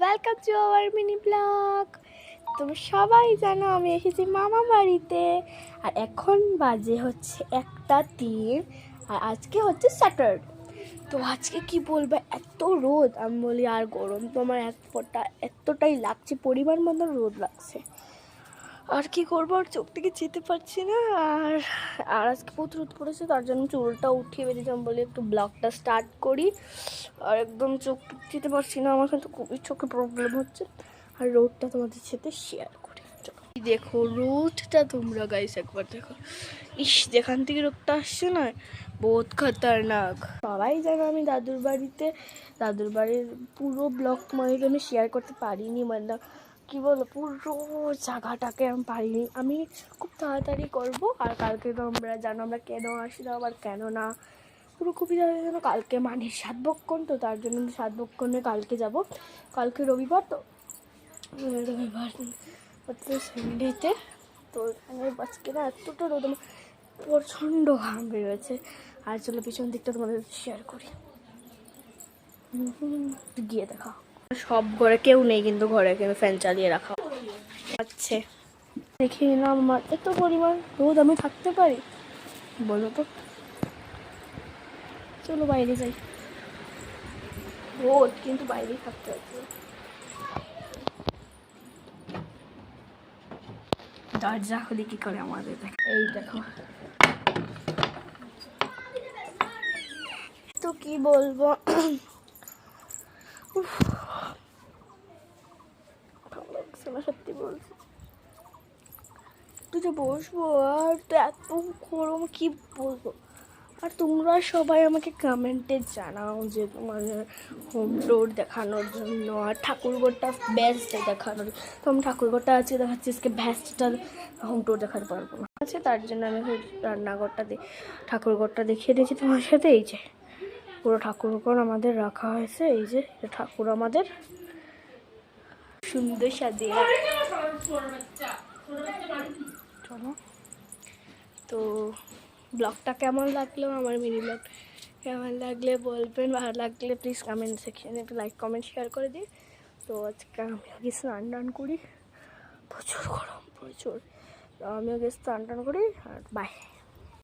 Welcome to our mini blog. তোমরা সবাই জানো আমি এসেছি মামা বাড়িতে, আর এখন বাজে হচ্ছে 1:03, আর আজকে হচ্ছে স্যাটারডে। তো আজকে কি বলবো, এত রোদ, আমি বলি আর গরম তো আমার এক ফোঁটা এতটাই লাগছে, পরিমাণ মতো রোদ লাগছে। আর কি করবো, আর চোখ থেকে যেতে পারছি না। আর আজকে প্রচুর রোদ পড়েছে, তার জন্য চুলটা উঠিয়ে বেরিয়েছিলাম বলে একটু ব্লগটা স্টার্ট করি। আর একদম চোখ যেতে পারছি না, আমার কিন্তু খুবই চোখে প্রবলেম হচ্ছে। আর রোদটা তোমাদের সাথে শেয়ার করি। দেখো রোদটা তোমরা গাইস একবার দেখো, ইস যেখান থেকে রোদটা আসছে না বহুত খতরনাক। সবাই জানো আমি দাদুর বাড়ির পুরো ব্লগ তোমাদেরকে আমি শেয়ার করতে পারিনি, মানে কি বলো পুরো জায়গাটাকে আমি পারিনি। আমি খুব তাড়াতাড়ি করব। আর কালকে তো আমরা জানো আমরা কেন আসি আবার কেন না, পুরো খুবই যেন কালকে মানে সাতভক্ষণ, তো তার জন্য সাতভক্ষণে কালকে যাব। কালকে রবিবার, তো রবিবার হচ্ছে সানডেতে। তো এখানে আজকে না এতটা রোদ, আমার প্রচণ্ড ঘাম বেরোচ্ছে। আর চলো পিছন দিকটা তোমাদের শেয়ার করি, গিয়ে দেখা। সব ঘরে কেউ নেই, কিন্তু ঘরে কিন্তু ফ্যান চালিয়ে রাখা আচ্ছা। দেখি না আমার এত পরিমাণ রোদ আমি থাকতে পারি বলো তো। চলো বাইরে যাই, রোদ কিন্তু বাইরেই থাকতে হচ্ছে। দরজা খুলে কি করে আমাদের, এই দেখো। তো কি বলবো, ভালো লাগছে না সত্যি বলছি। তুই যে বসবো আর তো এত গরম কি বলবো। আর তোমরা সবাই আমাকে কমেন্টে জানাও যে তোমাদের হোম ট্যুর দেখানোর জন্য আর ঠাকুরঘরটা বেস্ট দেখানোর। তো আমি ঠাকুরঘরটা আজকে দেখাচ্ছি, আজকে বেস্টটা হোম ট্যুর দেখাতে পারবো না আছে, তার জন্য আমি রান্নাঘরটা ঠাকুরঘরটা দেখিয়ে দিয়েছি তোমার সাথে। এই যে পুরো ঠাকুরঘর আমাদের রাখা হয়েছে, এই যে ঠাকুর আমাদের সুন্দর সাজিয়ে। চলো, তো ব্লগটা কেমন লাগলো, আমার মিনি ব্লগ কেমন লাগলে বলবেন, ভালো লাগলে প্লিজ কমেন্ট সেকশানে একটু লাইক কমেন্ট শেয়ার করে দিন। তো আজকে আমি আগে স্নান টান করি, প্রচুর গরম প্রচুর, তো আমিও আগে স্নান টান করি। আর বাই।